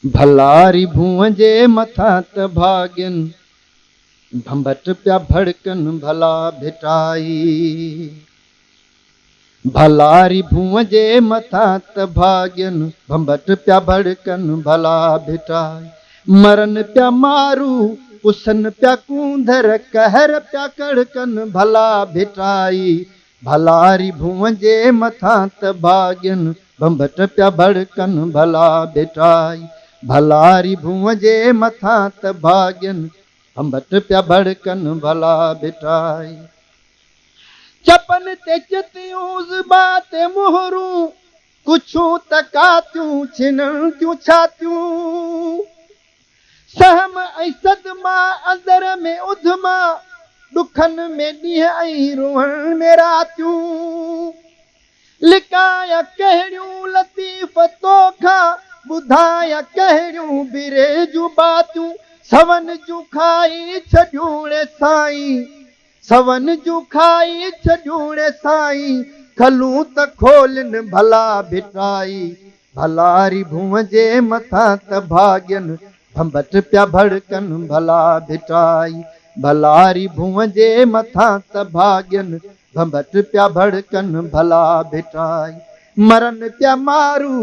भलारी भूअ जे मथां त भाॻियन भंभट पिया भड़कन भला भिटाई। भलारी भूअ जे मथां त भाॻियन भंभट पिया भड़कन भला भिटाई। मरन पिया मारू पुसन पिया कूंधर कहर पिया कड़कन भला भिटाई। भलारी भूअ जे मथां त भाॻियन भंभट पिया भड़कन भला भिटाई। भलारी भूअ जे मथां त भाॻियन भंभट पिया भड़कन भला भिटाई। चपन ते चितियूं ज़ुबां ते मुहरूं कुछूं तकातियूं छिनण थियूं छातियूं। सहम ऐं सदमा अंदर में उधमा दुखन में ॾींहं ऐं रोहण में रातियूं। लिकाया कहिड़ियूं लतीफ़ तोखां ॿुधाया कहिड़ियूं बिरे जूं बातियूं। सवन जूं खाई छॾूं साईं सवन जूं खाई छॾूं साईं खलूं त खोलिन भला भिटाई। भलारी भूअ जे मथां त भाॻियन भंभट पिया भड़कन भला भिटाई। भलारी भूअ जे मथां त भाॻियन भंभट पिया भड़कन भला भिटाई। मरन पिया मारू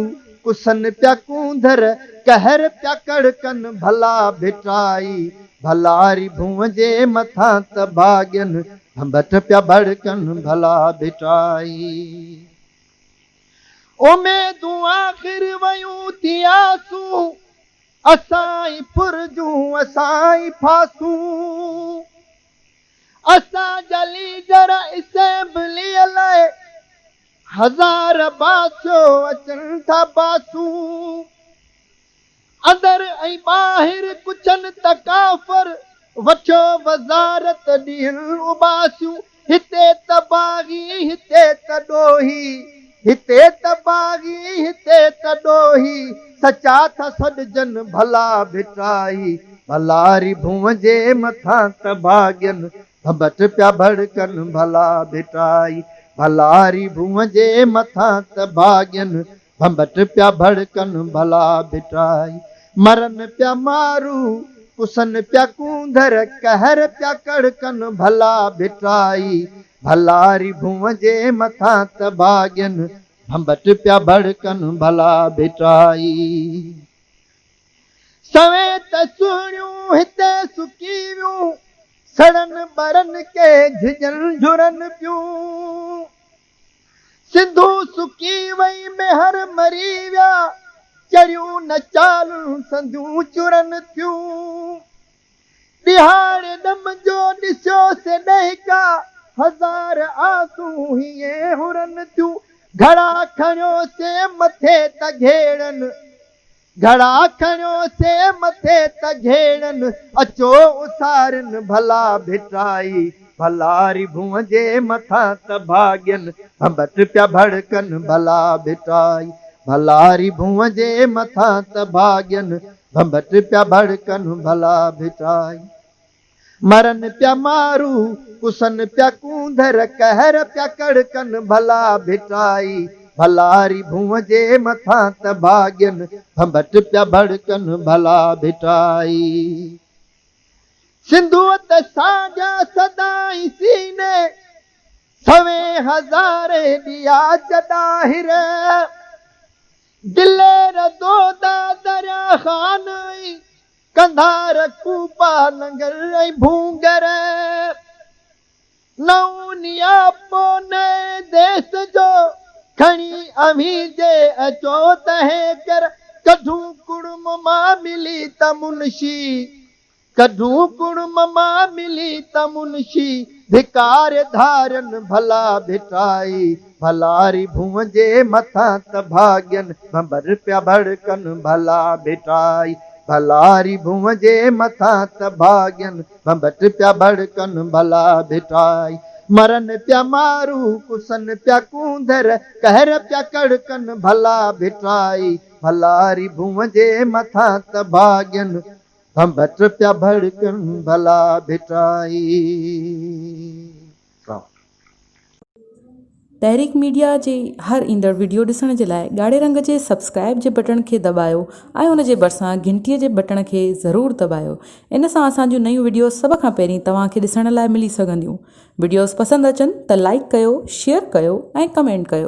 कुसन पिया कूंधर कहर पिया कड़कन भला भिटाई। भलारी भूअ जे मथां त भाॻियन भंभट पिया भड़कन भला भिटाई। उमेदूं आख़िर वयूं थी आसूं असाई फुरजूं असाई फासूं। असां जली जर असेंबलीअ लाइ हज़ार बासो अचनि था बासूं। अंदर ऐं ॿाहिरि कुझनि त काफ़र वठो वज़ारत ॾींहं उबासियूं। हिते त बाग़ी हिते त ॾोही हिते त बाग़ी हिते त ॾोही सचा था सॾजन भला भिटाई। भलारी भूअ जे मथां त भाॻियन भंभट पिया भड़कन भला भिटाई। भलारी भूअ जे मथां त भाॻियन भंभट पिया भड़कन भला भिटाई। मरन पिया मारू कुसन पिया कूंधर कहर पिया कड़कन भला भिटाई। भलारी भूअ जे मथां त भाॻियन भंभट पिया भड़कन भला भिटाई। सवे त सुहिणियूं हिते सुकी वियूं सड़न बरन के झिजन झुरन पियूं। सिंधू सुकी वई मेहर मरी विया चढ़ियूं न चालूं संधियूं चुरन थियूं। दिहाड़ दम जो ॾिसो से ॾहिका हज़ार आंसू हीअं हुरन थियूं। घड़ा खणियो से मथे त घेड़न घड़ा खणियो से मथे त घेड़न अचो उसारन भला भिटाई। भलारी भूअ जे मथां त भाॻियन भंभट पिया भड़कन भला भिटाई। भलारी भूअ जे मथां त भाॻियन भंभट पिया भड़कन भला भिटाई। मरन पिया मारू कुसन पिया कूंधर कहर पिया कड़कन भला भिटाई। भलारी भूअ जे मथां त भाॻियन भंभट पिया भड़कन भला भिटाई। सिंधूअ त साॻिया सदाई सीने सवे हज़ारे ॾिया चॾाहिर। दिलेर दोदा दरिया ख़ान कंधार कूपा लंगर ऐं भूंगर। नौनिया पोने देश जो खणी अभी जे अचो तहे कर। कढूं कुड़म मां मिली त मुंशी कढूं कुड़म मां मिली त मुंशी धिकार धारन भला भिटाई। भलारी भूअ जे मथां त भाॻियन भंभर पिया भड़कन भला भिटाई। भलारी भूअ जे मथां त भाॻियन भंभट पिया भड़कन भला भिटाई। मरन पिया मारू कुसन पिया कूंधर कहर पिया कड़कन भला भिटाई। भलारी भूअ जे मथां त भाॻियन भंभट पिया भड़कन भला भिटाई। तहरीक मीडिया जे हर ईंदड़ वीडियो ॾिसण जे लाइ ॻाढ़े रंग जे सब्सक्राइब जे बटन खे दॿायो ऐं उन जे भरिसां घंटीअ जे बटन खे ज़रूरु दॿायो। इन सां असांजूं नयूं वीडियो सभ खां पहिरीं तव्हांखे ॾिसण लाइ मिली सघंदियूं। वीडियोस पसंदि अचनि त लाइक कयो, शेयर कयो ऐं कमेंट कयो।